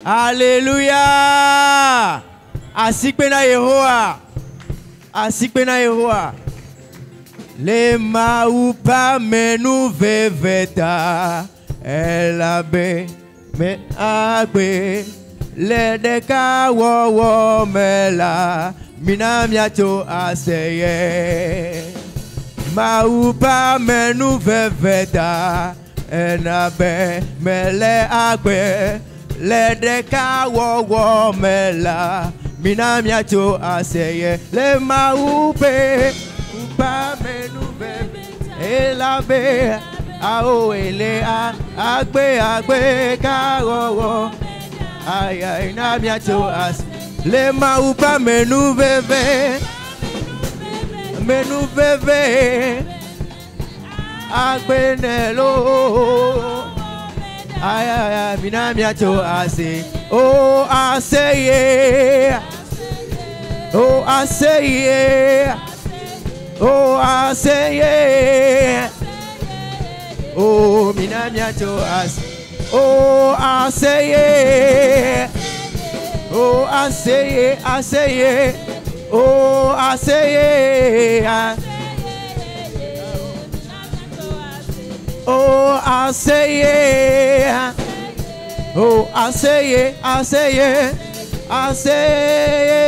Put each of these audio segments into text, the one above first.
Alléluia. Asikpena Yehowa. Asikpena Yehowa. Le maupa menu veveta. Elabe me agbe. Le deka wo mela. Minamiacho aseye. Maupa menu veveta. Elabe mele agbe. Le deka wo mela. Minamiacho aseye. Le maupe. Upa menu veveta. Elabe. Ao ele agbe kawo. Ay ay na miacho as. Le maupa menu veve. Menu veve. Agbe nelo. Ay ay ay mina miacho ase. Oh aseye. Oh aseye. Oh aseye. Oh mina miacho ase. Oh aseye. Oh aseye, aseye. Oh aseye. Oh aseye. Oh aseye, aseye. Aseye.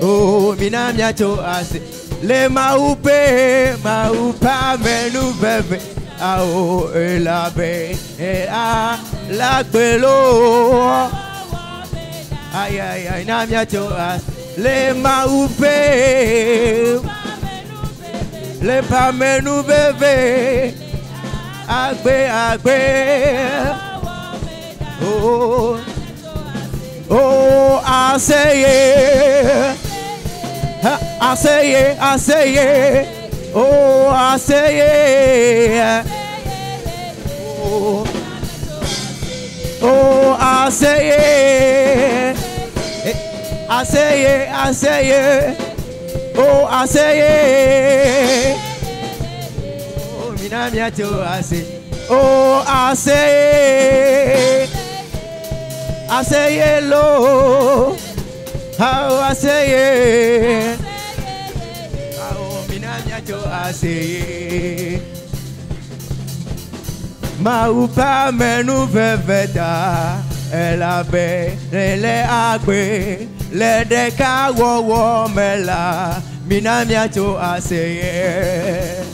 Oh mina miacho ase. Le maupe, maupa menu bebe. Ao elabe, la gbelo. Ay ay ay na miacho as. Le maupe. Le pa menu bebe. Agbe. Oh. Oh aseye. Aseye. Oh, aseye. Oh, aseye. Aseye. Oh, aseye. Oh, minamiacho ase. Oh, aseye. Aseye lo. How aseye. Aseye. Maupa menu veveta. Elabe le agbe. Le deka wo mela. Minamiacho aseye.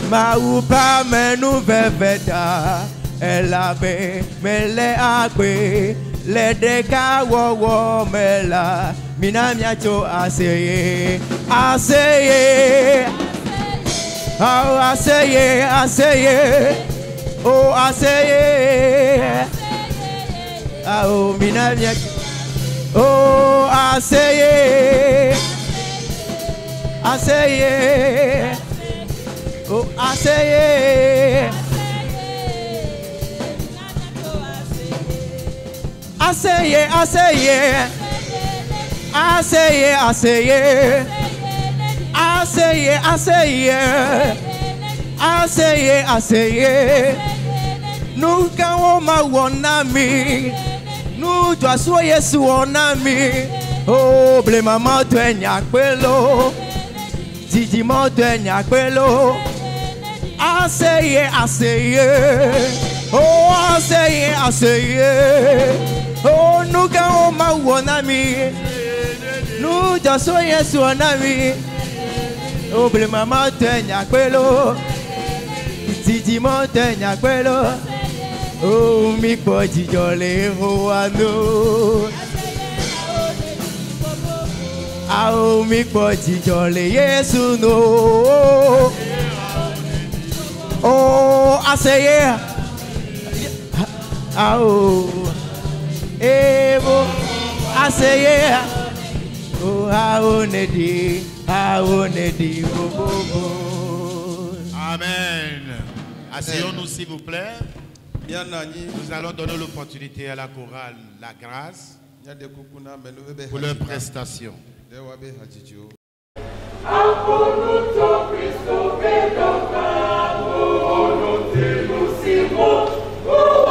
Maupa menu veveta. Elabe le agbe. Le deka wo mela. Minamiacho aseye. Aseye. Oh, aseye. Oh, aseye. Oh, minamiacho. Oh, aseye. Aseye. Oh, aseye. Aseye. Aseye. Aseye. Nunca woma wonami. Nu to aso Yesu wonami. Oh, ble mama to enya pelo. Titi mo to enya pelo. Aseye. Oh, aseye. Oh, nunca woma wonami. Nu to aso Yesu wonami. Oh, ble mama to enya pelo. Titi montagne quello. Oh, mi pode jolly voando. Oh, mi pode jolly Yesu no. Oh, aseye. Oh, evo aseye. Oh, aonedi. Amen. Asseyons-nous s'il vous plaît. Nous allons donner l'opportunité à la chorale La Grâce pour leur prestation. Oh,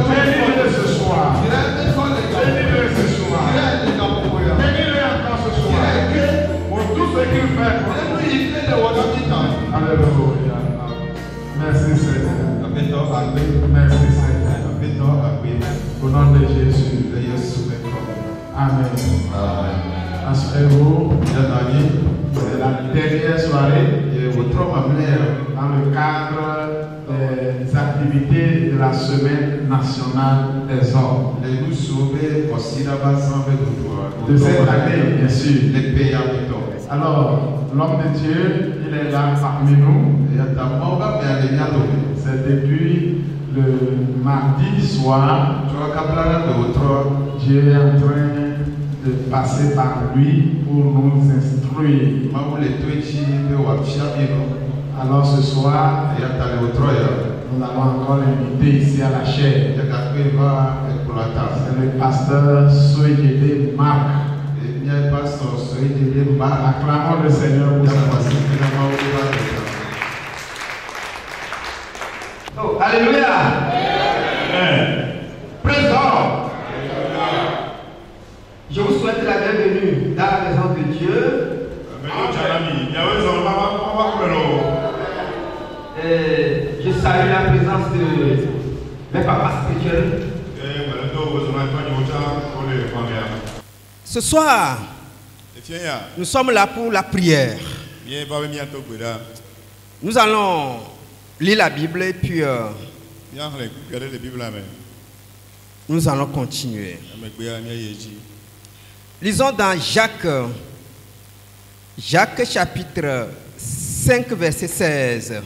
Bénis-le ce soir. Merci Seigneur. Au nom de Jésus. Amen. Assurez-vous, c'est la dernière soirée dans le cadre des activités de la Semaine nationale des hommes. De cette année, bien sûr. Alors, l'homme de Dieu, il est là parmi nous. C'est depuis le mardi soir, Dieu est en train de passer par lui pour nous instruire. Alors ce soir, nous allons encore l'inviter ici à la chaire. C'est le pasteur Soyede Marc. Acclamons le Seigneur pour sa partie. Oh, alléluia! Présent! Je vous souhaite la bienvenue dans la présence de Dieu. Je salue la présence de mes papas spirituels. Ce soir, nous sommes là pour la prière. Nous allons lire la Bible et puis nous allons continuer. Lisons dans Jacques chapitre 5 verset 16.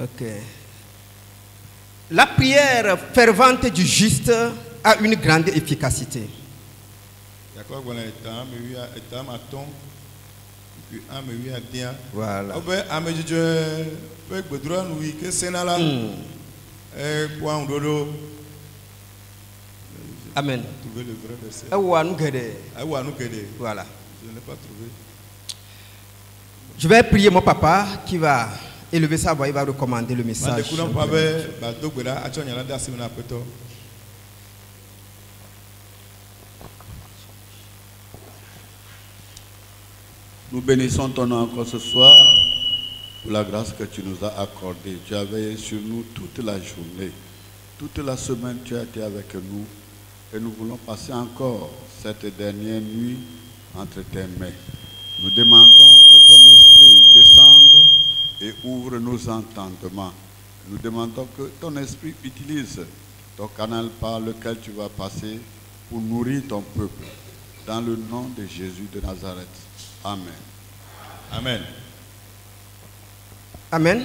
Ok. La prière fervente du juste a une grande efficacité. Voilà. Amen. Voilà. Je vais prier mon papa qui va élever sa voix, il va recommander le message. Nous bénissons ton nom encore ce soir pour la grâce que tu nous as accordée. Tu as veillé sur nous toute la journée. Toute la semaine, tu as été avec nous. Et nous voulons passer encore cette dernière nuit entre tes mains. Nous demandons que ton esprit descende et ouvre nos entendements. Nous demandons que ton esprit utilise ton canal par lequel tu vas passer pour nourrir ton peuple. Dans le nom de Jésus de Nazareth. Amen. Amen. Amen.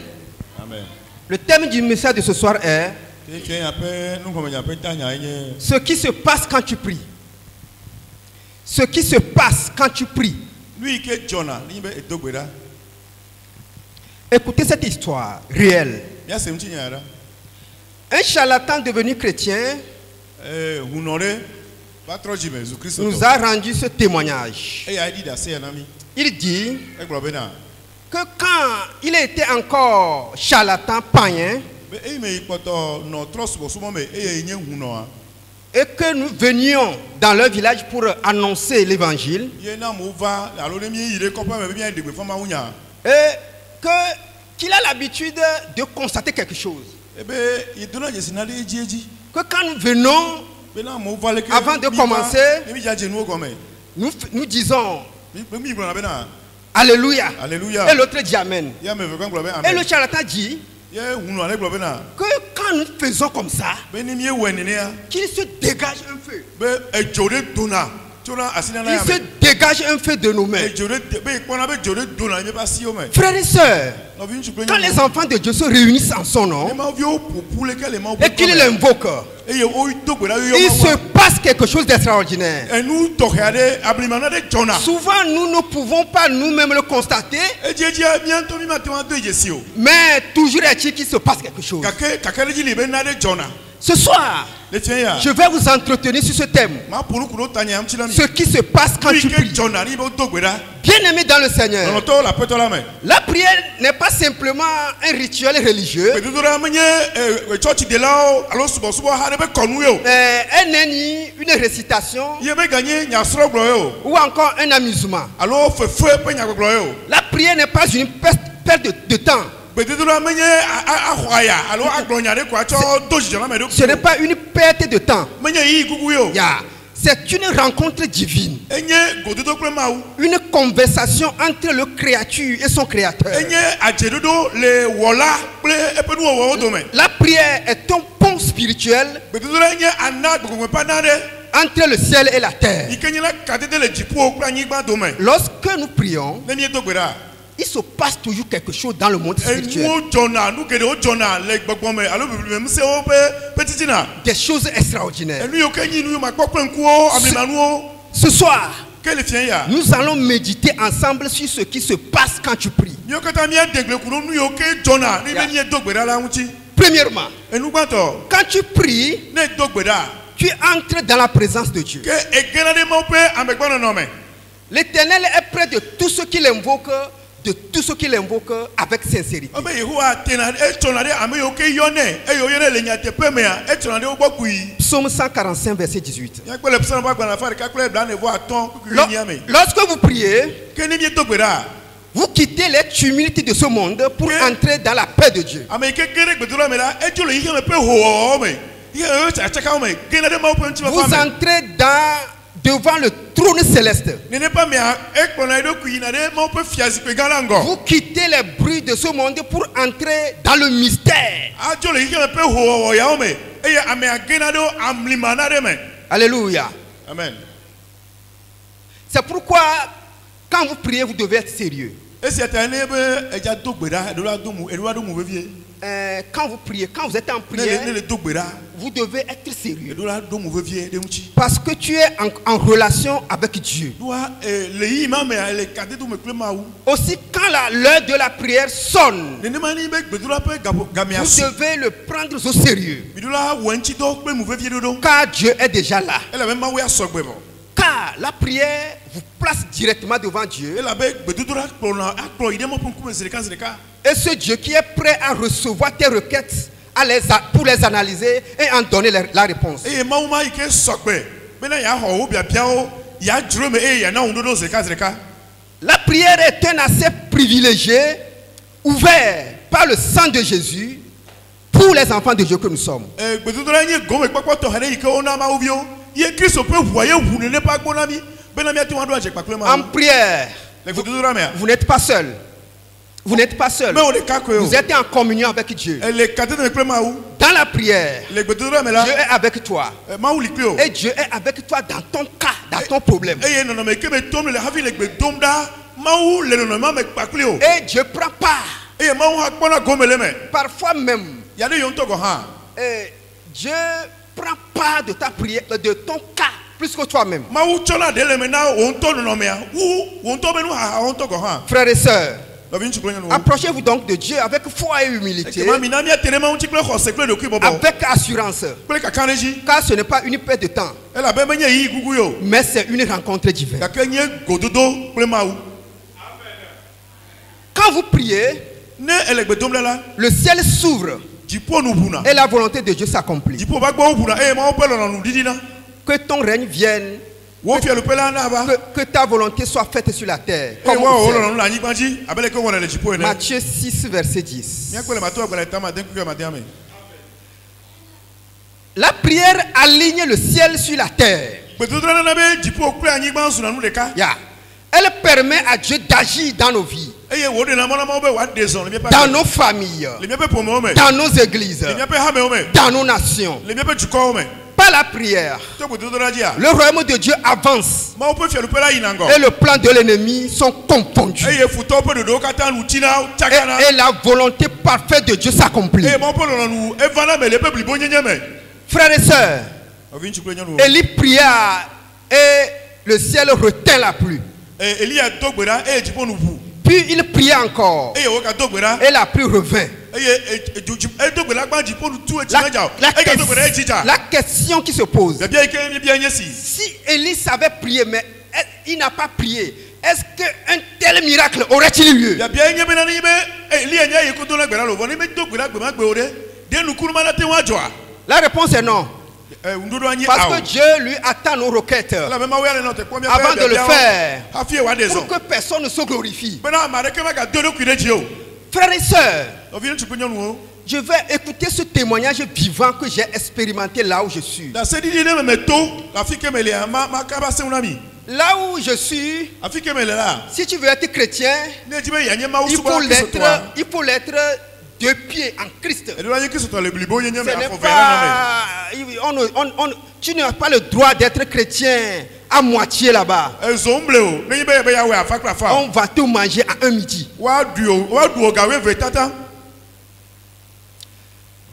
Amen. Le thème du message de ce soir est ce qui se passe quand tu pries. Ce qui se passe quand tu pries. Écoutez cette histoire réelle. Un charlatan devenu chrétien nous a rendu ce témoignage. Il dit que quand il était encore charlatan païen et que nous venions dans leur village pour annoncer l'évangile et qu'il a l'habitude de constater quelque chose. Que quand nous venons, avant de commencer, nous disons Alléluia. Alléluia. Et l'autre dit Amen. Et le charlatan dit que quand nous faisons comme ça, qu'il se dégage un feu. Il se dégage un feu de nos mains. Frères et sœurs, quand les enfants de Dieu se réunissent en son nom et qu'ils l'invoquent, il se passe quelque chose d'extraordinaire. Souvent, nous ne pouvons pas nous-mêmes le constater, mais toujours est-il qu'il se passe quelque chose. Ce soir, je vais vous entretenir sur ce thème. Ce qui se passe quand tu pries. Bien-aimé dans le Seigneur, la prière n'est pas simplement un rituel religieux. Elle n'est ni une récitation ou encore un amusement. La prière n'est pas une perte de temps. Ce n'est pas une perte de temps. C'est une rencontre divine. Une conversation entre le créature et son créateur. La prière est un pont spirituel entre le ciel et la terre. Lorsque nous prions, il se passe toujours quelque chose dans le monde spirituel. Des choses extraordinaires. Ce soir, nous allons méditer ensemble sur ce qui se passe quand tu pries. Premièrement, quand tu pries, tu entres dans la présence de Dieu. L'Éternel est près de tous ceux qui l'invoquent, avec sincérité. Psaume 145, verset 18. Lorsque vous priez, vous quittez les tumultes de ce monde pour entrer dans la paix de Dieu. Vous entrez devant le trône céleste. Vous quittez les bruits de ce monde pour entrer dans le mystère. Alléluia. Amen. C'est pourquoi quand vous priez, vous devez être sérieux. Quand vous priez, quand vous êtes en prière, vous devez être sérieux. Parce que tu es en relation avec Dieu. Aussi, quand l'heure de la prière sonne, vous devez le prendre au sérieux. Car Dieu est déjà là. Car la prière vous place directement devant Dieu. Et ce Dieu qui est prêt à recevoir tes requêtes pour les analyser et en donner la réponse. La prière est un accès privilégié ouvert par le sang de Jésus pour les enfants de Dieu que nous sommes. En prière, vous n'êtes pas seul. Vous n'êtes pas seul. Vous êtes en communion avec Dieu. Dans la prière, Dieu est avec toi. Et Dieu est avec toi dans ton cas, dans ton problème. Et Dieu prend part. Parfois même, Dieu prend part de ta prière, de ton cas, plus que toi-même. Frères et sœurs, approchez-vous donc de Dieu avec foi et humilité, avec assurance, car ce n'est pas une perte de temps, mais c'est une rencontre divine. Quand vous priez, le ciel s'ouvre et la volonté de Dieu s'accomplit. Que ton règne vienne, que ta volonté soit faite sur la terre. Matthieu 6, verset 10. La prière aligne le ciel sur la terre. Elle permet à Dieu d'agir dans nos vies, dans nos familles, dans nos églises, dans nos nations. Par la prière, le royaume de Dieu avance et le plan de l'ennemi sont confondus. Et la volonté parfaite de Dieu s'accomplit. Frères et sœurs, Élie pria et le ciel retint la pluie. Puis il pria encore et la pluie revint. La question qui se pose, si Élie savait prier mais il n'a pas prié, est-ce qu'un tel miracle aurait-il eu lieu? La réponse est non. Parce que Dieu lui attend nos requêtes avant de le faire, pour que personne ne se glorifie. Frères et sœurs, je vais écouter ce témoignage vivant que j'ai expérimenté là où je suis. Là où je suis, si tu veux être chrétien, il faut l'être de pied en Christ. Tu n'as pas le droit d'être chrétien à moitié là-bas. On va tout manger à un midi.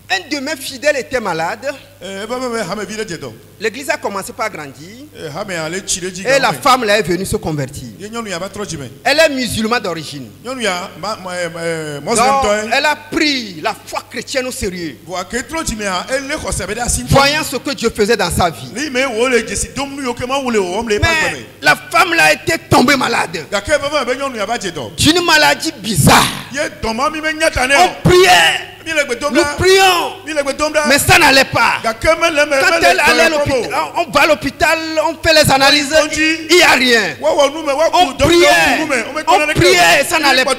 Un de mes fidèles était malade. L'église a commencé par grandir. Et la femme là est venue se convertir. Elle est musulmane d'origine. Donc, elle a pris la foi chrétienne au sérieux. Voyant ce que Dieu faisait dans sa vie. Mais la femme là était tombée malade. D'une maladie bizarre. On priait. Nous prions, mais ça n'allait pas. Quand elle allait à l'hôpital, on va à l'hôpital, on fait les analyses, il n'y a rien. On priait, ça n'allait pas.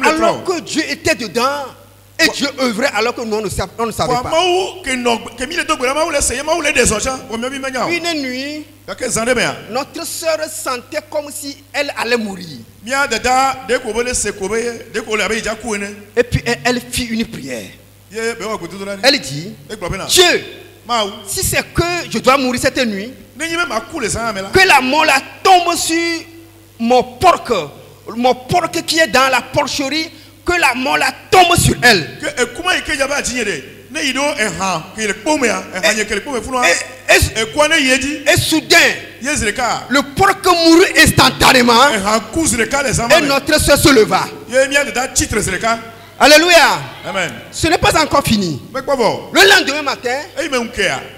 Alors que Dieu était dedans, et Dieu œuvrait alors que nous on ne savait pas. Une nuit, notre sœur sentait comme si elle allait mourir. Et puis elle fit une prière. Elle dit, Dieu, si c'est que je dois mourir cette nuit, que la mort la tombe sur mon porc qui est dans la porcherie, que la mort la tombe sur elle. Et soudain, le porc mourut instantanément et notre soeur se leva. Alléluia. Amen. Ce n'est pas encore fini. Le lendemain matin,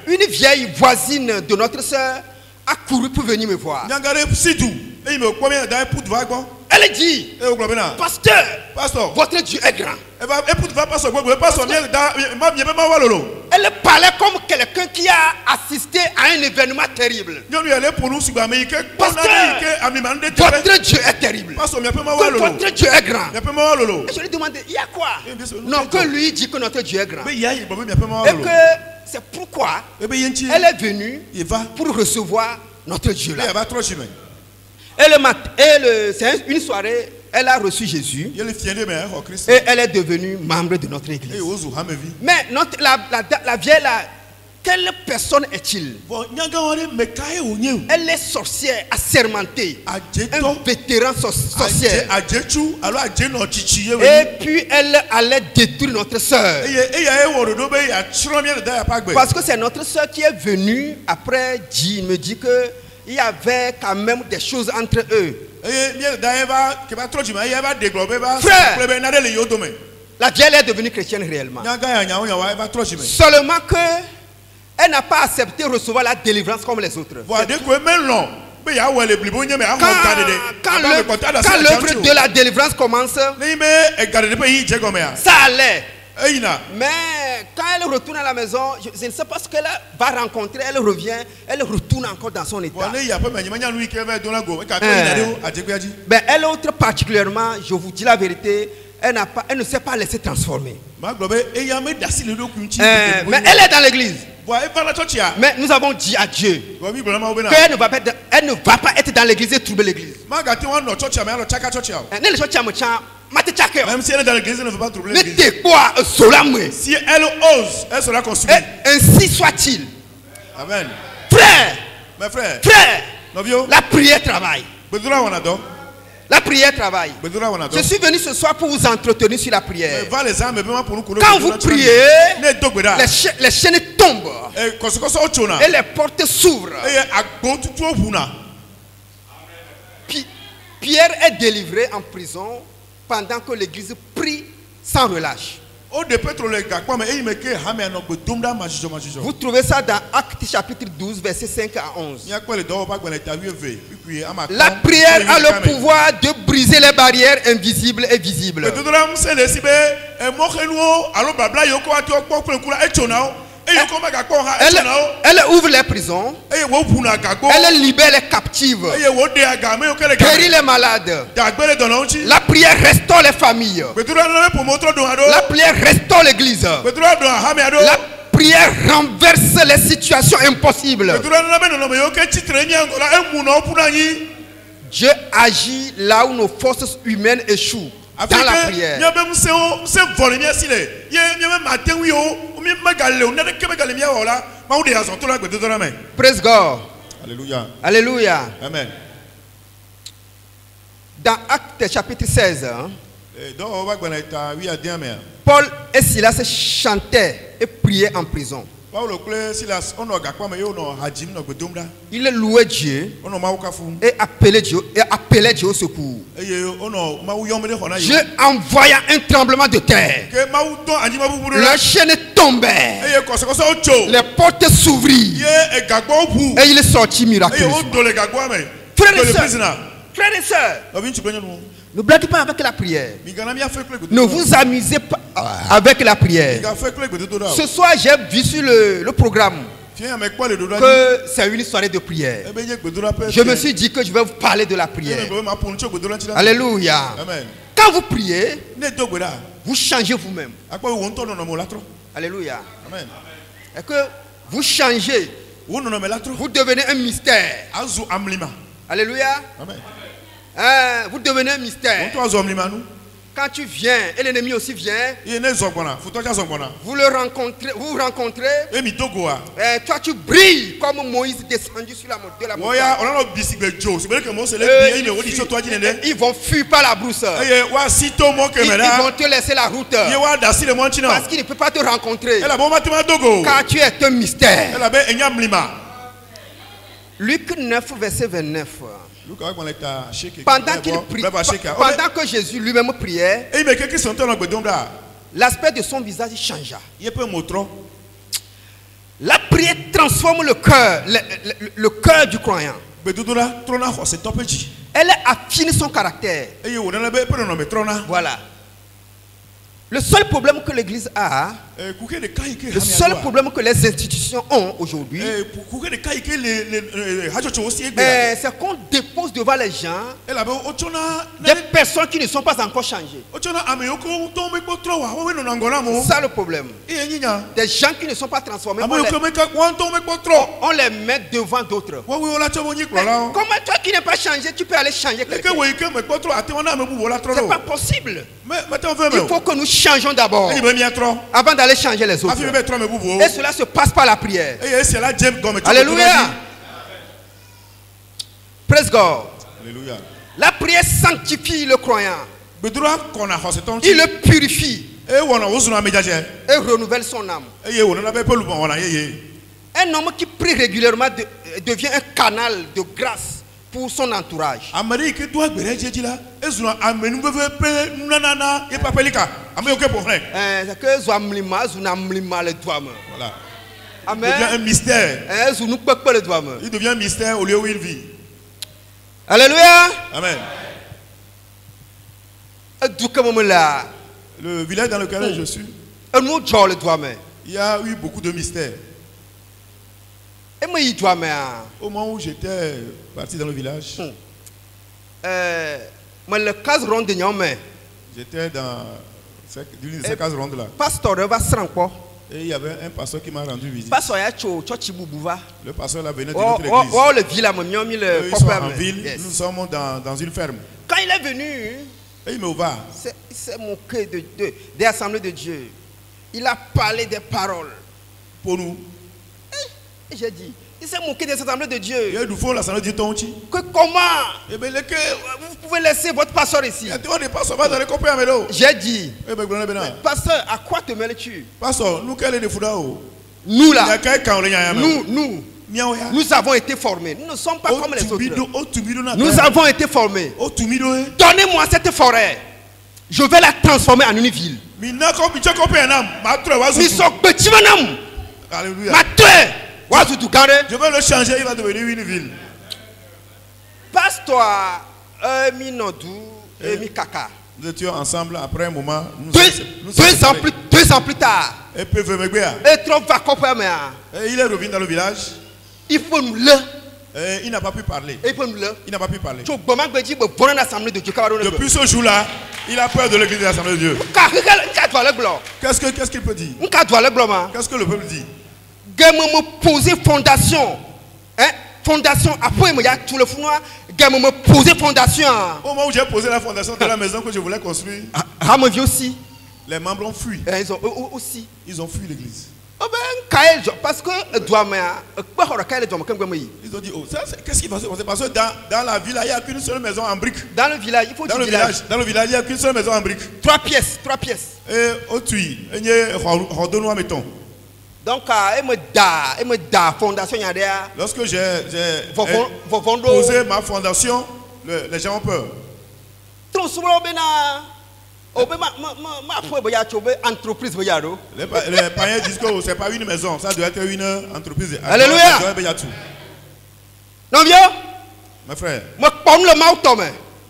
une vieille voisine de notre soeur a couru pour venir me voir. Elle dit, pasteur, votre Dieu est grand. Elle parlait comme quelqu'un qui a assisté à un événement terrible. Pasteur, votre Dieu est terrible. Votre Dieu est grand. Et je lui demandais, il y a quoi? Non, que lui dit que notre Dieu est grand. Et que c'est pourquoi elle est venue pour recevoir notre Dieu là. C'est une soirée, elle a reçu Jésus et elle est devenue membre de notre église. Mais la vieille là, quelle personne est-il? Elle est sorcière assermentée, un vétéran sorcière. Et puis elle allait détruire notre soeur. Parce que c'est notre soeur qui est venue après me dit que il y avait quand même des choses entre eux. Frère, la vieille est devenue chrétienne réellement. Seulement que elle n'a pas accepté de recevoir la délivrance comme les autres. Quand l'œuvre de la délivrance commence, ça allait. Mais quand elle retourne à la maison, je ne sais pas ce qu'elle va rencontrer. Elle revient, elle retourne encore dans son état. Elle autre particulièrement, je vous dis la vérité, elle ne s'est pas laissée transformer. Mais elle est dans l'église. Mais nous avons dit à Dieu qu'elle ne va pas être dans l'église et troubler l'église. Même si elle est dans l'église, elle ne veut pas troubler l'église. Si elle ose, elle sera consumée. Ainsi soit-il. Amen. Frère, mes frères, la prière travaille. La prière travaille. Je suis venu ce soir pour vous entretenir sur la prière. Quand vous priez, les chaînes tombent et les portes s'ouvrent. Pierre est délivré en prison pendant que l'église prie sans relâche. Vous trouvez ça dans Actes chapitre 12, versets 5 à 11. La prière a le pouvoir de briser les barrières invisibles et visibles. Elle ouvre les prisons. Elle libère les captives. Guérit les malades. La prière restaure les familles. La prière restaure l'église. La prière renverse les situations impossibles. Dieu agit là où nos forces humaines échouent. Dans la prière. Praise God. Alléluia. Alléluia. Amen. Dans Actes chapitre 16, Paul et Silas chantaient et priaient en prison. Il louait Dieu et appelait Dieu au secours. Dieu envoya un tremblement de terre. La chaîne tombait. Les portes s'ouvrirent. Et il est sorti miraculeusement. Frères et sœurs, ne blaguez pas avec la prière. Ne vous amusez pas avec la prière. Ce soir, j'ai vu sur le programme que c'est une soirée de prière. Je me suis dit que je vais vous parler de la prière. Alléluia. Quand vous priez, vous changez vous-même. Alléluia. Et que vous changez. Vous devenez un mystère. Alléluia. Vous devenez un mystère. Quand tu viens et l'ennemi aussi vient, vous le rencontrez, vous rencontrez. Toi tu brilles comme Moïse descendu sur la montagne. Ils vont fuir par la brousse. Ils vont te laisser la route. Parce qu'ils ne peuvent pas te rencontrer. Car tu es un mystère. Luc 9, verset 29. Pendant qu'il prie, pendant que Jésus lui-même priait, l'aspect de son visage changea. La prière transforme le cœur du croyant. Elle affine son caractère. Voilà. Le seul problème que l'Église a, le seul problème que les institutions ont aujourd'hui, c'est qu'on dépose devant les gens des personnes qui ne sont pas encore changées. C'est ça le problème. Des gens qui ne sont pas transformés, on les met devant d'autres. Comment toi qui n'es pas changé, tu peux aller changer quelqu'un? C'est pas possible. Il faut que nous changeons d'abord avant d'aller changer les autres. Et cela se passe par la prière. Alléluia. Praise God. Alléluia. La prière sanctifie le croyant. Il le purifie et renouvelle son âme. Un homme qui prie régulièrement devient un canal de grâce pour son entourage. C'est que voilà. Amen. Il devient un mystère. Il devient un mystère au lieu où il vit. Alléluia. Amen. Le village dans lequel je suis, il y a eu beaucoup de mystères. Au moment où j'étais parti dans le village, j'étais dans l'une de ces cases rondes là. Et il y avait un pasteur qui m'a rendu visite. Le pasteur là venait de notre église. Ils sont en ville, yes. Nous sommes dans une ferme. Quand il est venu, et il me voit. Il s'est moqué des assemblées de Dieu. Il a parlé des paroles. Pour nous. J'ai dit, il s'est moqué des assemblées de Dieu. Que comment vous pouvez laisser votre pasteur ici? J'ai dit, pasteur, à quoi te mêles-tu? Nous là, nous avons été formés. Nous ne sommes pas comme les autres. Nous avons été formés. Donnez-moi cette forêt. Je vais la transformer en une ville. Je vais le changer, il va devenir une ville. Passe-toi, Minodou et Mikaka. Nous étions ensemble après un moment. 2 ans plus tard. Et trop va comprendre. Il est revenu dans le village. Il faut nous le. Il n'a pas pu parler. Il n'a pas pu parler. Depuis ce jour-là, il a peur de l'église de l'Assemblée de Dieu. Qu'est-ce qu'il peut dire? Qu'est-ce que le peuple dit? Poser fondation. Fondation. Après, il y a tout le fond. Poser fondation. Au moment où j'ai posé la fondation de la maison que je voulais construire, aussi. Les membres ont fui. Ils ont fui l'église. Parce que ils ont dit, oh, qu'est-ce qui va se passer? Parce que dans la ville, il n'y a qu'une seule maison en briques. Dans le village, il faut dans le village, il n'y a qu'une seule maison en briques. 3 pièces. Et au tui, mettons. Donc, il me da fondation. Lorsque j'ai posé ma fondation, les gens ont peur. Les païens disent que ce n'est pas une maison, ça doit être une entreprise. Alléluia. Non, vieux? Mes frères,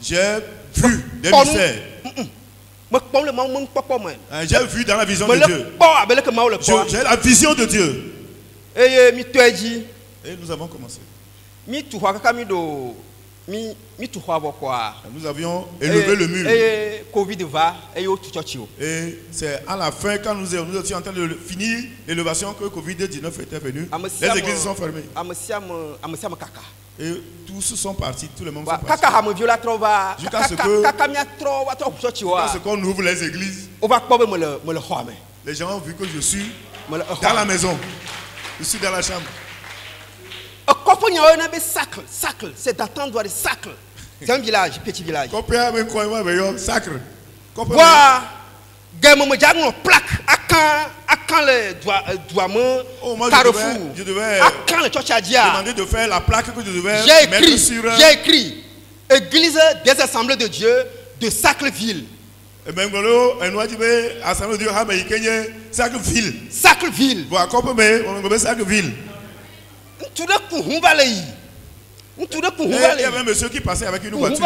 j'ai vu des mystères. J'ai vu dans la vision de Dieu. J'ai la vision de Dieu. Et nous avons commencé. Nous avions élevé le mur. Et c'est à la fin, quand nous étions en train de finir l'élévation, que Covid-19 était venu. Les églises sont fermées. Et tous sont partis, tous les membres sont partis. Jusqu'à ce qu'on ouvre les églises. Les gens ont vu que je suis dans la maison. Je suis dans la chambre. C'est d'attendre des sacres. C'est un village, petit village. Sacre. Plaque je devais demander de faire la plaque que je devais mettre sur. J'ai écrit Église des Assemblées de Dieu de Sacreville. Sacreville. Sacreville. Sacreville. Il y avait un monsieur qui passait avec une voiture.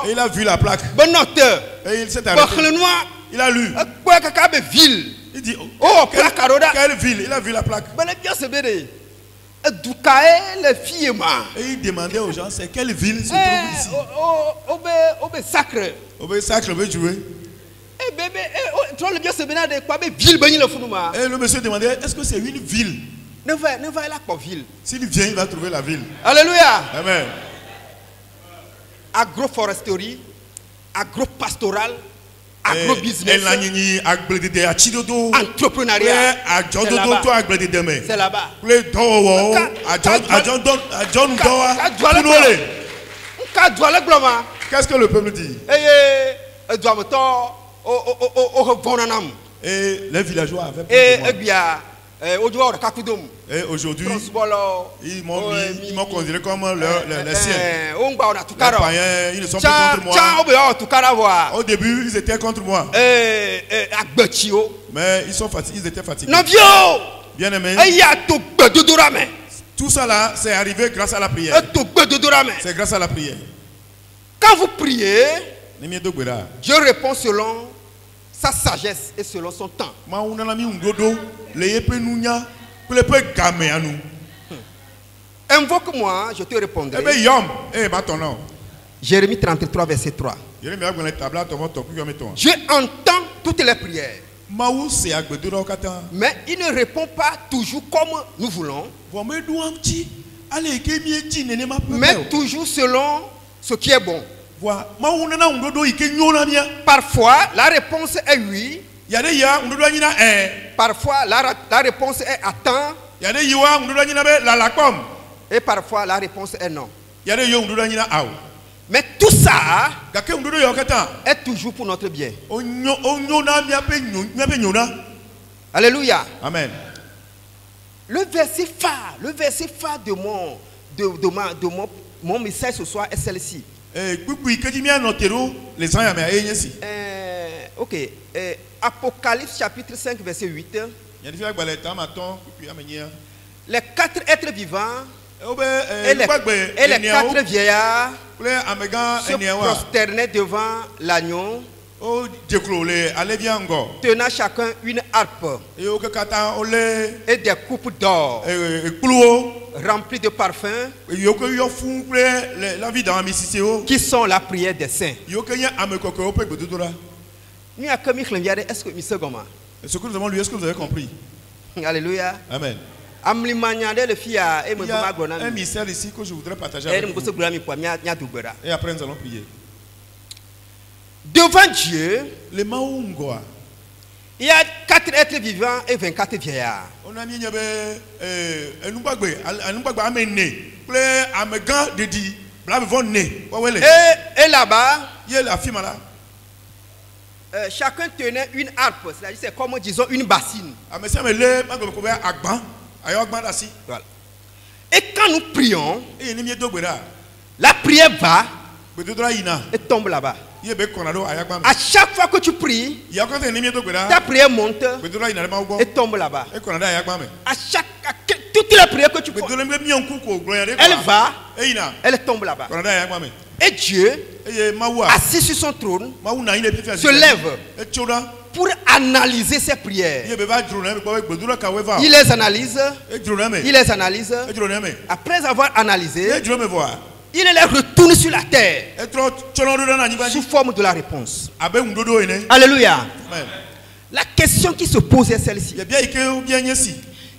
Il a vu la plaque. Et il s'est arrêté. Il a lu. Il dit, oh, quelle ville? Il a vu la plaque. Et il demandait aux gens, c'est quelle ville se trouve ici? Sacre veut jouer. Et le monsieur demandait, est-ce que c'est une ville? S'il vient, il va trouver la ville. Alléluia. Amen. Agroforesterie, agropastoral, agrobusiness, entrepreneuriat. C'est là-bas. Qu'est-ce que le peuple dit? Et les villageois avaient et aujourd'hui, ils m'ont considéré comme les siens. Les païens, ils ne sont plus contre moi. Au début, ils étaient contre moi. Mais ils étaient fatigués. Bien aimé. Tout ça là, c'est arrivé grâce à la prière. C'est grâce à la prière. Quand vous priez, Dieu répond selon sa sagesse et selon son temps. Invoque-moi, je te répondrai. Jérémie 33, verset 3. Dieu entend toutes les prières. Mais il ne répond pas toujours comme nous voulons. Mais toujours selon ce qui est bon. Parfois, la réponse est oui. Parfois, la réponse est attends. Et parfois, la réponse est non. Mais tout ça est toujours pour notre bien. Alléluia. Amen. Le verset phare de mon message ce soir est celle-ci. Ok. Apocalypse chapitre 5 verset 8. Les 4 êtres vivants et les 4 vieillards se prosternaient devant l'agneau tenant chacun une harpe et des coupes d'or remplies de parfums qui sont la prière des saints. Ce que nous avons lu, est-ce que vous avez compris? Alléluia. Amen. Un mystère ici que je voudrais partager avec vous. Et après nous allons prier. Devant Dieu, il y a 4 êtres vivants et 24 vieillards. Et là-bas, chacun tenait une harpe, c'est-à-dire c'est comme disons une bassine. Voilà. Et quand nous prions, la prière va et tombe là-bas. À chaque fois que tu pries, ta prière monte et tombe là-bas. Toute la prière que tu pries, elle va, elle tombe là-bas. Et Dieu, assis sur son trône, se lève pour analyser ses prières. Il les analyse. Il les analyse. Après avoir analysé, il les retourne sur la terre sous forme de la réponse. Alléluia. La question qui se pose est celle-ci.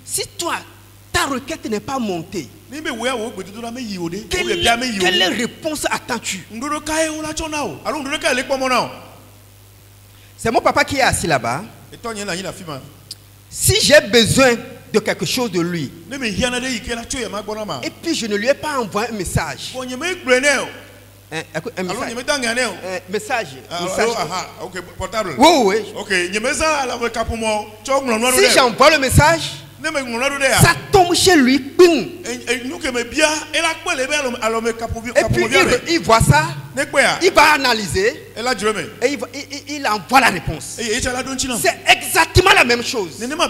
Si toi, ta requête n'est pas montée, quelle réponse attends-tu? C'est mon papa qui est assis là-bas. Si j'ai besoin de quelque chose de lui, et puis je ne lui ai pas envoyé un message, message. Portable. Oui. Si j'envoie le message, ça tombe chez lui. Et puis il voit ça, il va analyser et il envoie la réponse. C'est exactement la même chose. Maintenant,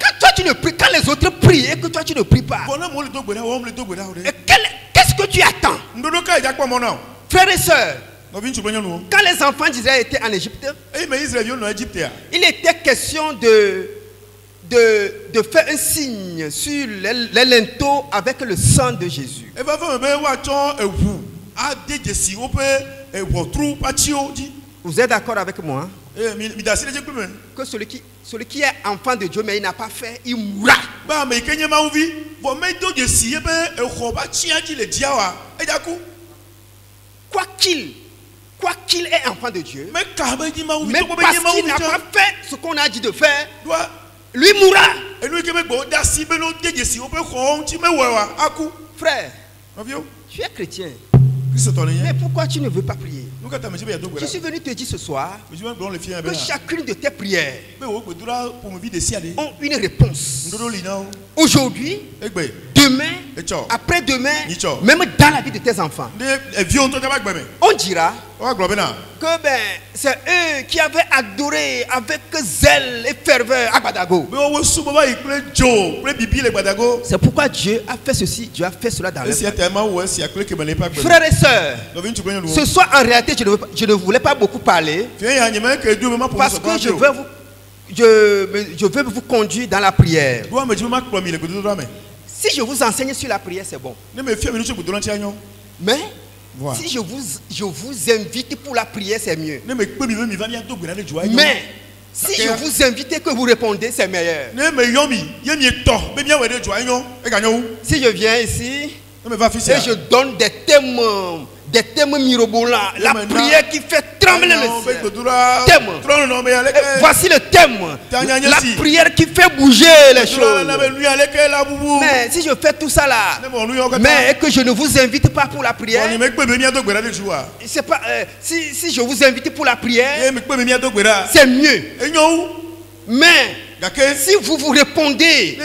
quand toi tu ne pries, quand les autres prient et que toi tu ne pries pas, qu'est-ce que tu attends? Frères et sœurs, quand les enfants d'Israël étaient en Égypte, il était question de faire un signe sur les linteaux avec le sang de Jésus. Vous êtes d'accord avec moi? Que celui qui est enfant de Dieu mais il n'a pas fait, il mourra. Quoi qu'il est enfant de Dieu, mais parce qu'il n'a pas fait ce qu'on a dit de faire, lui mourra. Frère, tu es chrétien. Mais pourquoi tu ne veux pas prier? Je suis venu te dire ce soir que chacune de tes prières ont une réponse. Aujourd'hui, demain, après-demain, même dans la vie de tes enfants. On dira que c'est eux qui avaient adoré avec zèle et ferveur Agbadago. C'est pourquoi Dieu a fait ceci, Dieu a fait cela dans leur vie. Frères et sœurs, ce soir en réalité je ne voulais pas beaucoup parler parce que je veux vous conduire dans la prière. Si je vous enseigne sur la prière, c'est bon. Mais si je vous invite pour la prière, c'est mieux. Mais si je vous invite et que vous répondez, c'est meilleur. Si je viens ici et je donne des thèmes mirobolants, la prière qui fait trembler le ciel. Voici le thème. La prière qui fait bouger les choses. Mais si je fais tout ça là, mais que je ne vous invite pas pour la prière, c'est pas, si je vous invite pour la prière, c'est mieux. Mais si vous répondez,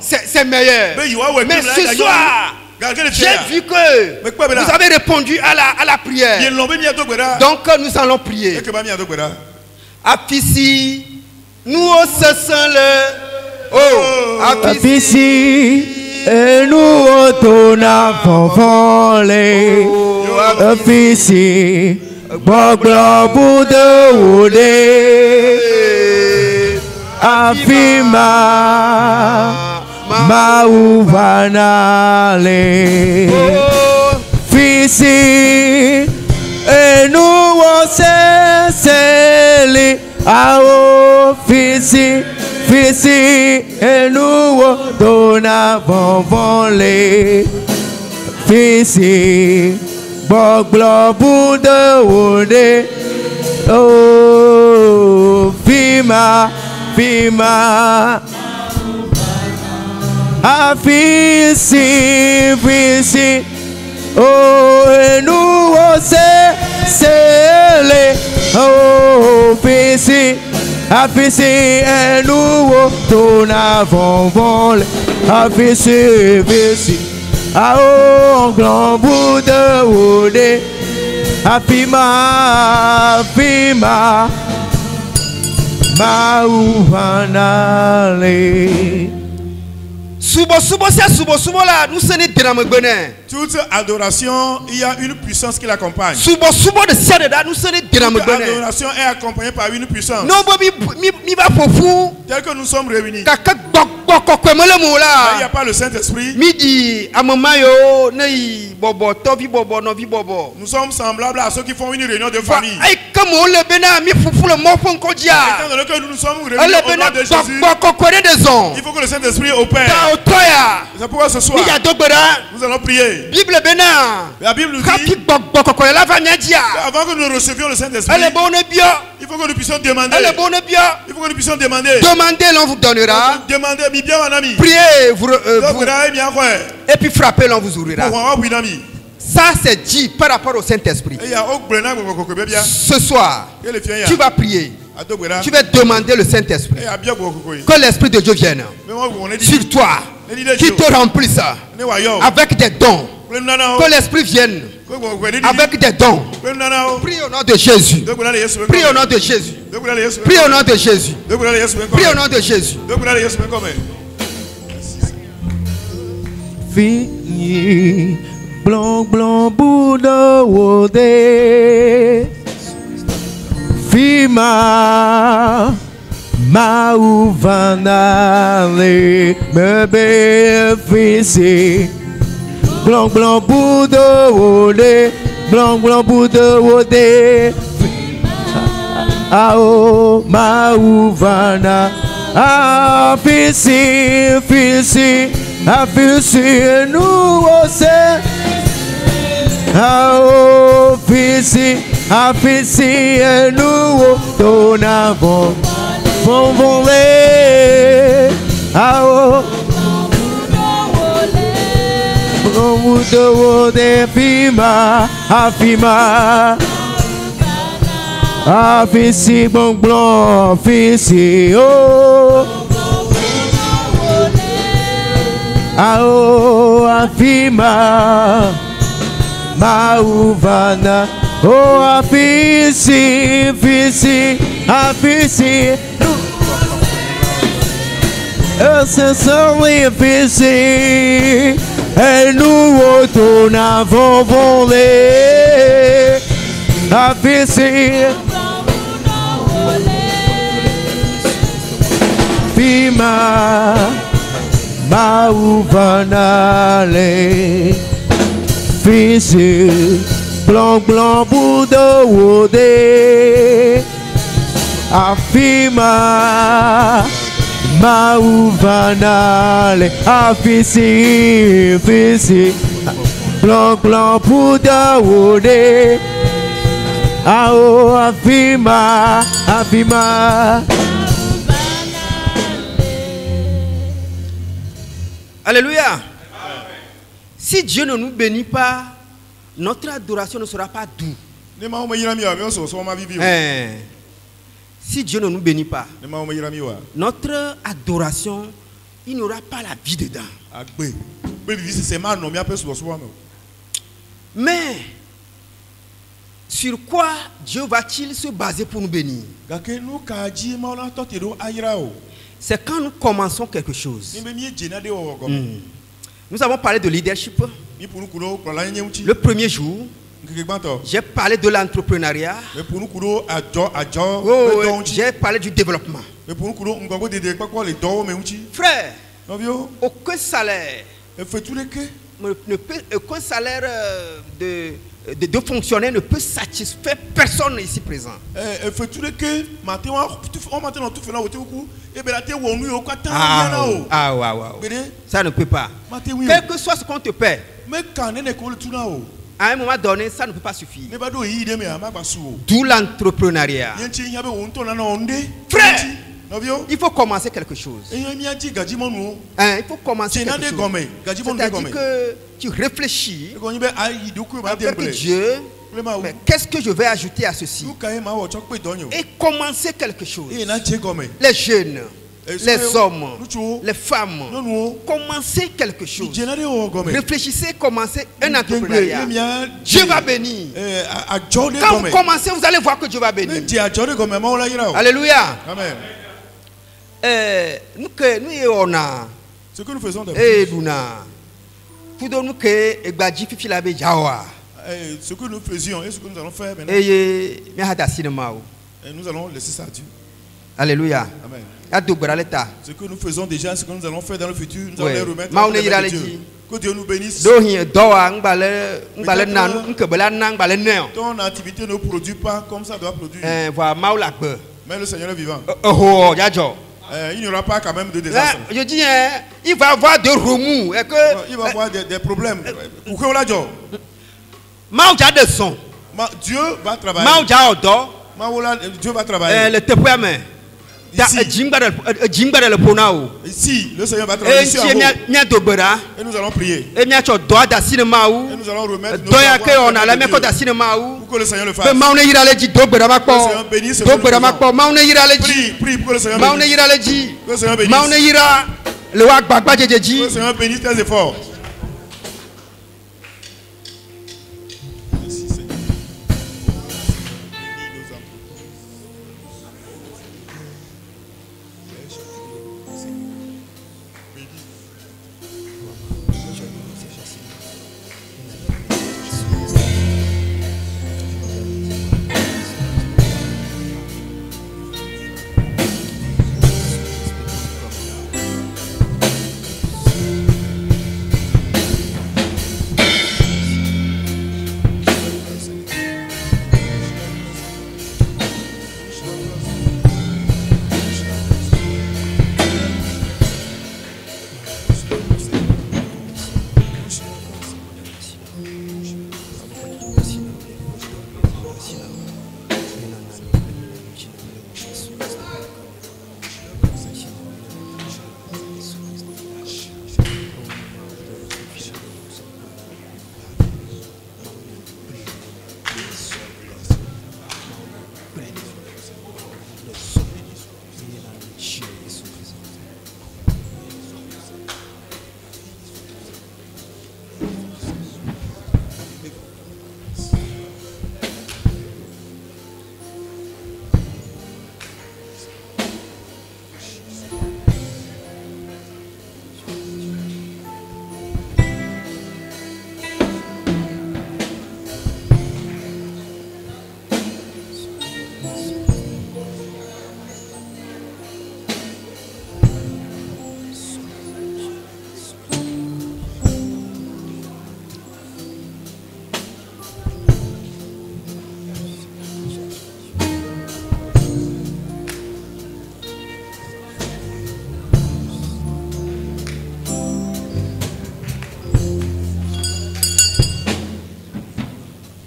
c'est meilleur. Mais ce soir, j'ai vu que vous avez répondu à la prière. Donc nous allons prier. Apisi, nous osons le. Apisi, et nous otona fanfan le. Apisi, Gbogbo bude wode afima mauvanale fisi enu woseseli ao fisi enu wo dona bonbonle fisi Gbogbo bude wode oh fima afisi oh enu wosesele oh afisi enu wo dona bonbonle afisi Ao grand bout de wode afima mauvanale Subo là, nous sommes des toute adoration, il y a une puissance qui l'accompagne. Subo de Sénégal, nous sommes des adoration est accompagnée par une puissance. Non, mi va pour vous. Tel que nous sommes réunis. Il n'y a pas le Saint-Esprit. Midi, amamayo, nei bobo, tovi bobo, novi bobo. Nous sommes semblables à ceux qui font une réunion de famille. Comme on le bénin, mi foufou le morphon kodia. Étant donné que nous sommes réunis au nom de Jésus, il faut que le Saint-Esprit opère. C'est pourquoi ce soir, nous allons prier. La Bible nous dit, avant que nous recevions le Saint-Esprit, il faut que nous puissions demander. Il faut que nous puissions demander. Demandez, l'on vous donnera. Demandez, bien mon ami. Priez, et puis frappez, l'on vous ouvrira. Ça, c'est dit par rapport au Saint-Esprit. Ce soir, tu vas prier. Tu vas demander le Saint-Esprit. Que l'Esprit de Dieu vienne sur toi. Qui te remplisse avec des dons. Que l'Esprit vienne avec des dons. Prie au nom de Jésus. Prie au nom de Jésus. Prie au nom de Jésus. Prie au nom de Jésus. Fini blanc bout de wode Fima Mauvanale me béfisi blanc bout de wode blanc bout de wode Ao Mauvana Afisi nous ose Ao Afisi nous donavons Bon voler Ao Bon de Fima Afima Afisi bon blanc Afisi oh Ao afima Mauvana oh afisi Essentially afisi Et nous retournons voler Afisi Fima Mauvanale Fisi blanc bout de wode Afima Mauvanale Afisi blanc bout de wode Ao afima Alléluia. Amen. Si Dieu ne nous bénit pas, notre adoration ne sera pas douce. Si Dieu ne nous bénit pas, notre adoration, il n'y aura pas la vie dedans. Mais sur quoi Dieu va-t-il se baser pour nous bénir? C'est quand nous commençons quelque chose. Nous avons parlé de leadership. Le premier jour, J'ai parlé de l'entrepreneuriat. J'ai parlé du développement. Frère, aucun salaire de fonctionnaire ne peut satisfaire personne ici présent. Ça ne peut pas. Quel que soit ce qu'on te paie, à un moment donné, ça ne peut pas suffire. D'où l'entrepreneuriat. Frère, il faut commencer quelque chose. Il faut commencer quelque chose. C'est-à-dire que tu réfléchis avec Dieu. Mais qu'est-ce que je vais ajouter à ceci? Et commencer quelque chose. Les jeunes, les hommes, les femmes, commencez quelque chose. Réfléchissez, commencez un entrepreneuriat. Dieu va bénir. Quand vous commencez, vous allez voir que Dieu va bénir. Alléluia. Amen. Nous on a. Ce que nous faisons ce que nous faisions et ce que nous allons faire maintenant. Et nous allons laisser ça à Dieu. Alléluia. Amen. Ce que nous faisons déjà, ce que nous allons faire dans le futur, nous allons les remettre à Dieu. Que Dieu nous bénisse. Ton activité ne produit pas comme ça doit produire. Mais le Seigneur est vivant. Il n'y aura pas quand même de désastre. Je dis, il va avoir des remous. Il va avoir des problèmes. Dieu va travailler. Dieu va travailler. Ici, le Seigneur va travailler ici et nous allons prier. Et nous allons remettre nos devoirs pour que le Seigneur le fasse. Que le Seigneur bénisse. Prie pour que le Seigneur bénisse. Que le Seigneur bénisse tes efforts.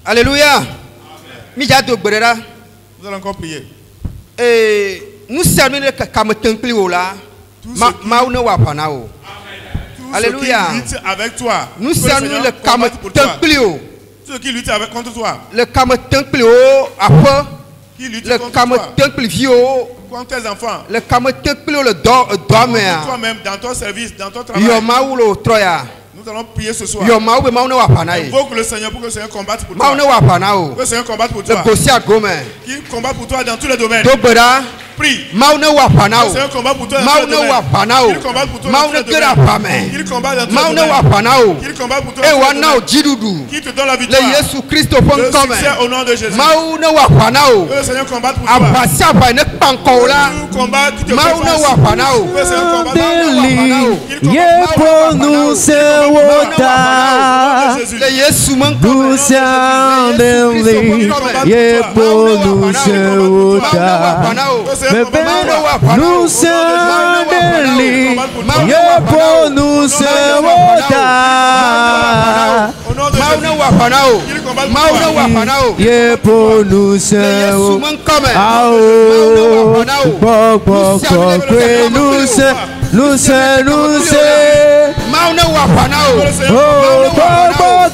Alléluia. Nous allons encore prier. Et nous servons le Kametenkli là. Alléluia. Avec toi. Nous servons le Kametenkli. Ceux qui luttent contre toi. Le Kametenkli après. Le Kametenkli vieux. Contre tes enfants. Le Kametenkli le dormeur. Toi-même dans ton service, dans ton travail. Nous allons prier ce soir. Invoque le Seigneur pour que le Seigneur combatte pour toi. Que le Seigneur combatte pour toi. Qu'il combatte pour toi dans tous les domaines. Prie. Mauna wapanao. C'est un combat pour toi. Mauna wapanao. Il combat pour toi. Mauna gera pame. Il combat dans Mauna wapanao. Il combat pour toi. Et wanao jidudu. Qui te donne la victoire. Le Yesu Christo pon comme. Le succès au nom de Jésus. Mauna wapanao. Le Seigneur combat pour toi. Abasia ba ne pankola. Combat qui te Mauna wapanao. Le Seigneur combat pour toi. Yepo nous se wota. Le Yesu mon nous s'endeli. Yepo nous se wota. Nous s'endeli. Yepo nous se wota. Mauna wapanao. Mauna wapanao. Yepo nous se wota. Ao. Poko nous se. Nous se. Mauna wapanao. Oh,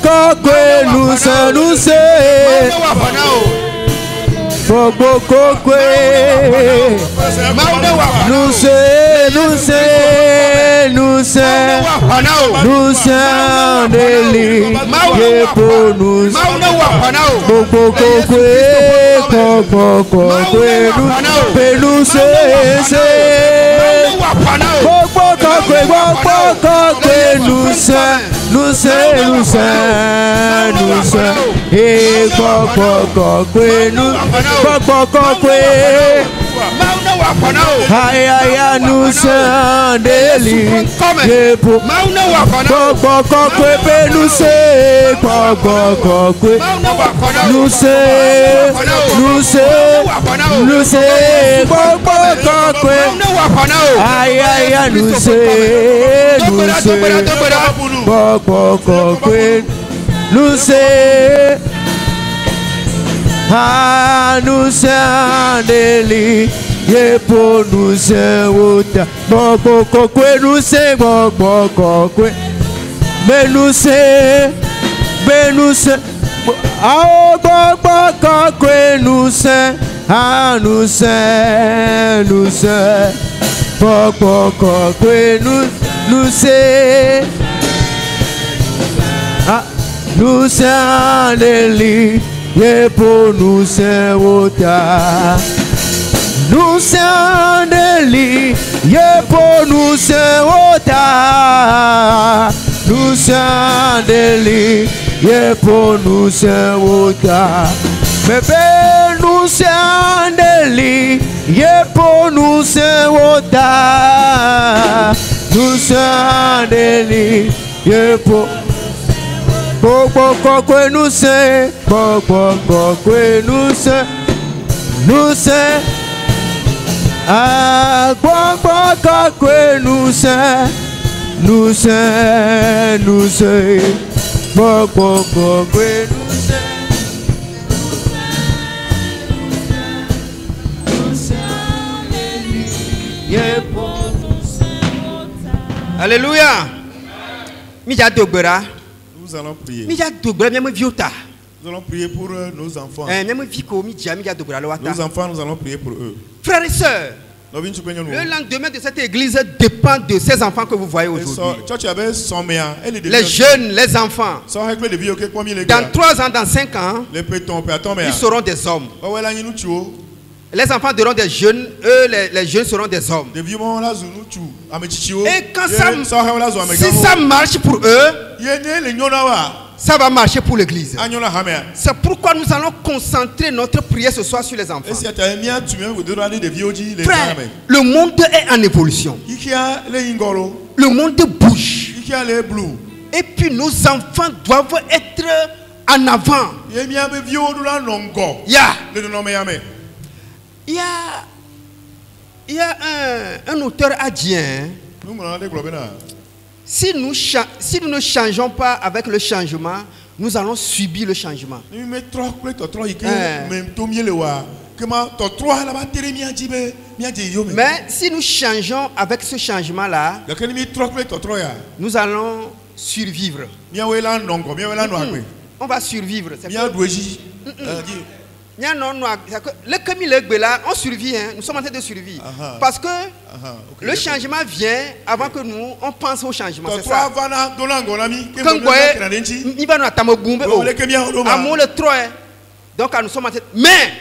Boko nous se. Mauna wapanao. Boko Mauna wapanao. nous se. Deli. Yepo nous. Mauna wapanao. Boko nous se. Aya nous deli. Yepo Yepo nous se wota. Boko nous se boko. Benuse. Ah boko nous se. Ah nous se. Boko nous se. Ah nous se deli. Yepo nous se wota. Nous sommes deli, yepo nous se wota. Nous sommes deli, yepo nous se wota. Bébé nous sommes deli, yepo nous se wota. Nous sommes deli, yepo. Boko nous se, nous se. Ah, quoi nous se, nous se, Alléluia. Nous allons prier. Nous allons prier pour nos enfants. Nos enfants, nous allons prier pour eux. Frères et sœurs, le lendemain de cette église dépend de ces enfants que vous voyez aujourd'hui. Les jeunes, les enfants. Dans 3 ans, dans 5 ans, ils seront des hommes. Les enfants seront des jeunes, eux, les jeunes seront des hommes. Et quand si ça marche pour eux, ça va marcher pour l'église. C'est pourquoi nous allons concentrer notre prière ce soir sur les enfants. Frère, le monde est en évolution. Le monde bouge. Et puis nos enfants doivent être en avant. Il y a un auteur adien. Si nous ne changeons pas avec le changement, nous allons subir le changement. Mais si nous changeons avec ce changement-là, nous allons survivre. On va survivre. On survit, hein? Nous sommes en train de survivre. Parce que le changement vient avant que nous on pense au changement. C'est ça. Donc nous sommes en train. Mais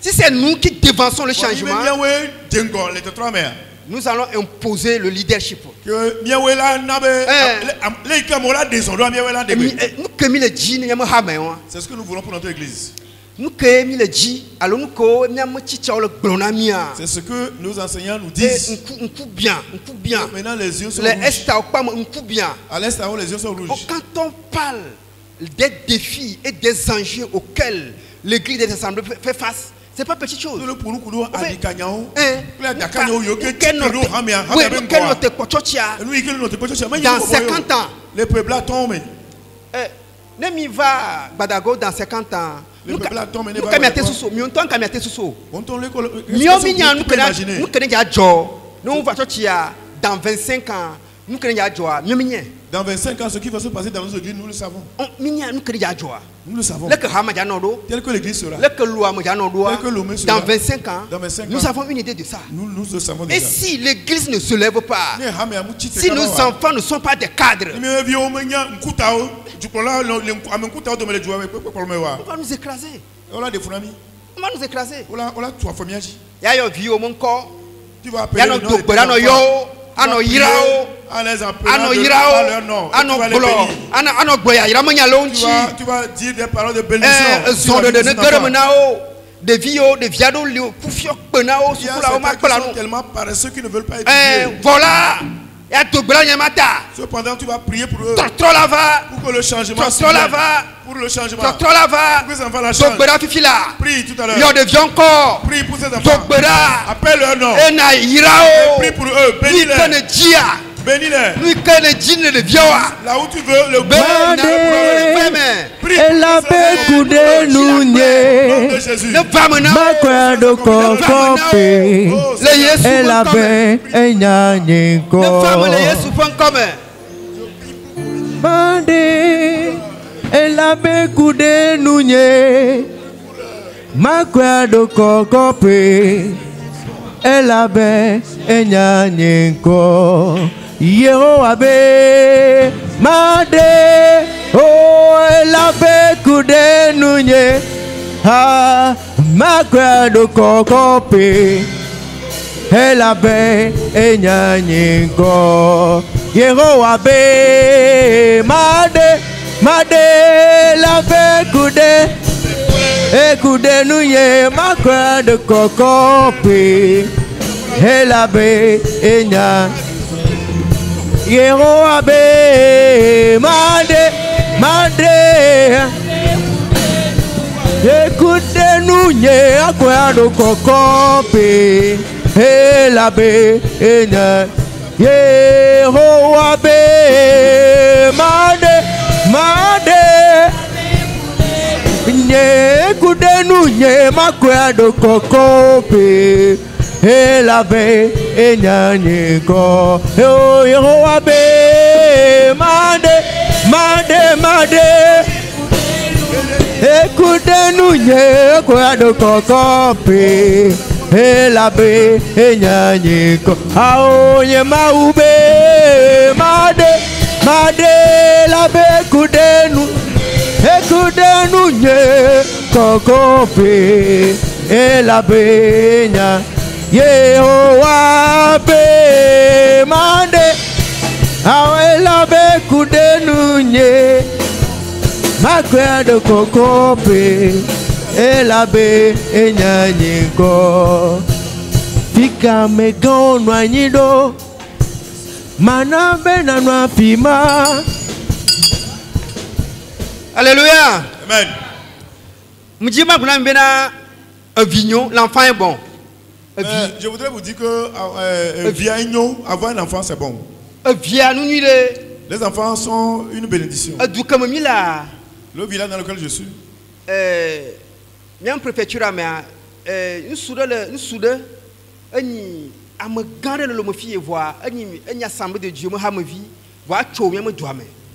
Si c'est nous qui dévançons le changement, nous allons imposer le leadership. C'est ce que nous voulons pour notre église. C'est ce que nos enseignants nous disent. Maintenant les yeux sont rouges. À l'est, les yeux sont rouges. Quand on parle des défis et des enjeux auxquels l'église des assemblées fait face, c'est pas petite chose. Dans 50 ans, les peuples tombent. Nemi va Badago dans 50 ans. Nous dans 25 ans, nous dans 25 ans, ce qui va se passer dans nos églises, nous le savons. Nous le savons. Tel que l'église sera. Dans 25 ans, nous avons une idée de ça. Nous le savons déjà. Et si l'église ne se lève pas, si nos enfants ne sont pas des cadres, on va nous écraser. On va nous écraser. Tu vas appeler le tu vas dire des paroles de bénédiction. Des vios, des viados, tellement paresseux qui ne veulent pas étudier. Voilà. Cependant, tu vas prier pour eux. Pour que le changement soit pour le changement. Pour que les enfants la changent. Prie tout à l'heure. Prie pour ces enfants. Appelle leur nom. Prie pour eux. Bénis-les. Bénis-les. Là où tu veux, le et la paix coudée nous de Jésus. Ma croix de cocope et la paix et nyaniko. Bandé et la paix coudée nous ma croix de cocope et la paix et nyaniko. Yehowabe Made oh la bekude nunye ha makrado kokope la be enyanyengo Yehowabe Made la bekude ekude nunye makrado kokope la be enyanyengo Yehowabe Made écoutez nous nye akwado kokope elabe enya Yehowabe Made nye écoutez nous nye makwado kokope elabe enyaniko Yehowabe Made écoutez-nous nye kwado kokope elabe enyaniko aonye maube Made labe écoutez-nous nye kokope elabe enyaniko Yehowabe Made awelabe kudenunye makwado kokope elabe enyanyiko fika megono anyido manabe na nwafima. Alléluia. Amen. Mjima kuna mbena vignon, l'enfant est bon. Je voudrais vous dire que avoir un enfant c'est bon. Les enfants sont une bénédiction. Le village dans lequel je suis.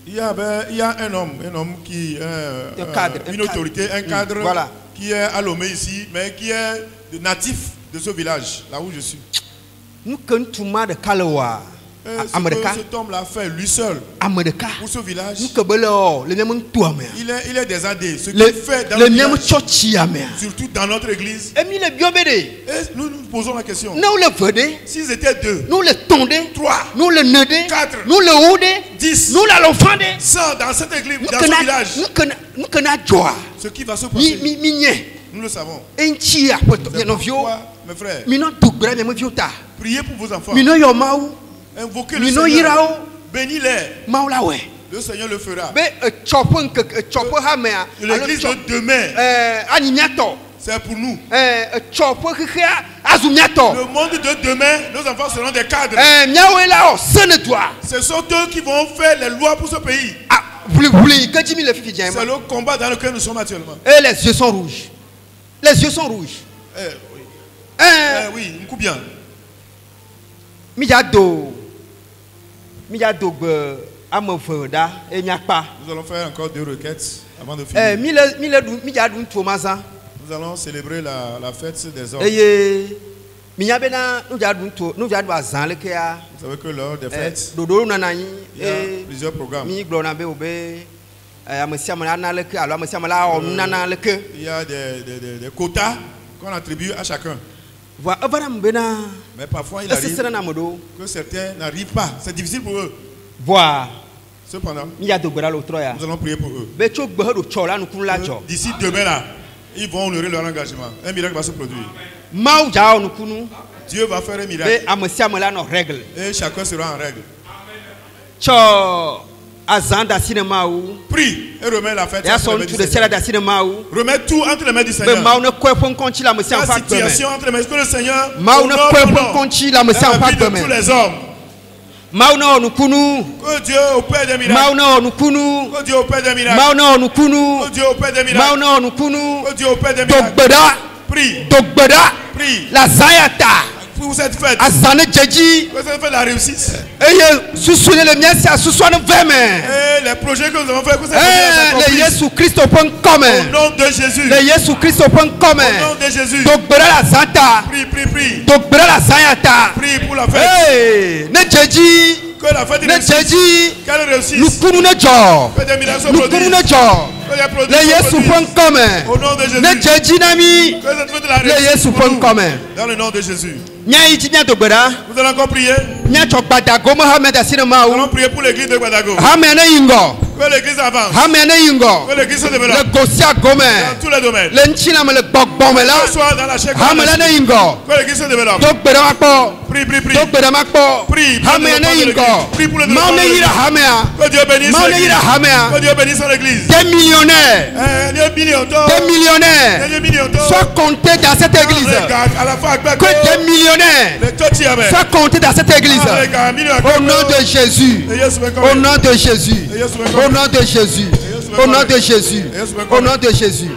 Il y a un homme qui est une autorité, un cadre qui est à Lomé ici, mais qui est natif de ce village, là où je suis. Cet homme l'a fait lui seul. Pour ce village. Il est des AD. Ce qu'il fait dans le village, surtout dans notre église. Et nous nous posons la question. S'ils étaient 2, 3, 4, 10, 100 dans cette église, dans ce village, ce qui va se passer, nous le savons. C'est pourquoi, mes frères, priez pour vos enfants. Invoquez le Seigneur. Bénis-les. Le Seigneur le fera. L'église de demain, c'est pour nous. Le monde de demain, nos enfants seront des cadres. Ce sont eux qui vont faire les lois pour ce pays. C'est le combat dans lequel nous sommes actuellement. Et les yeux sont rouges. Les yeux sont rouges. Oui, un coup bien. Nous allons faire encore 2 requêtes avant de finir. Nous allons célébrer la fête des hommes. Vous savez que lors des fêtes, il y a plusieurs programmes. Il y a des quotas qu'on attribue à chacun. Mais parfois il arrive que certains n'arrivent pas. C'est difficile pour eux. Cependant, nous allons prier pour eux. D'ici demain là, ils vont honorer leur engagement. Un miracle va se produire. Dieu va faire un miracle. Et chacun sera en règle. Prie et remets la fête entre les mains du Seigneur. Remets tout entre les mains du Seigneur. La situation entre les mains que le Seigneur honore la vie de tous les hommes. Que Dieu opère des miracles. Que Dieu opère des miracles. Que Dieu opère des miracles. Que Dieu opère des miracles. Prie. Prie. La Zayata. Pour cette fête. Que cette fête la réussisse. Et les projets que nous avons fait, que cette fête les Jésus Christ au point commun. Au nom de Jésus. Les Jésus Christ au point commun. Au nom de Jésus. Prie. Prie pour la fête. Que la fête réussisse. Qu'elle réussisse. Que des miracles se produisent. Les Jésus point commun. Au nom de Jésus. Que cette fête la réussisse. Dans le nom de Jésus. Nous allons encore prier. Nous allons prier pour l'église de Gbadago. Que l'église avance. Que l'église se développe. Dans tous les domaines. Que ce soit dans la chair. Que l'église se développe. Prie. Prie pour le développement. Que Dieu bénisse l'église. Que Dieu bénisse l'église. Des millionnaires soient comptés dans cette église. Que des millionnaires soient comptés dans cette église. Au nom de Jésus. Au nom de Jésus. Au nom de Jésus. Au nom de Jésus. Au nom de Jésus.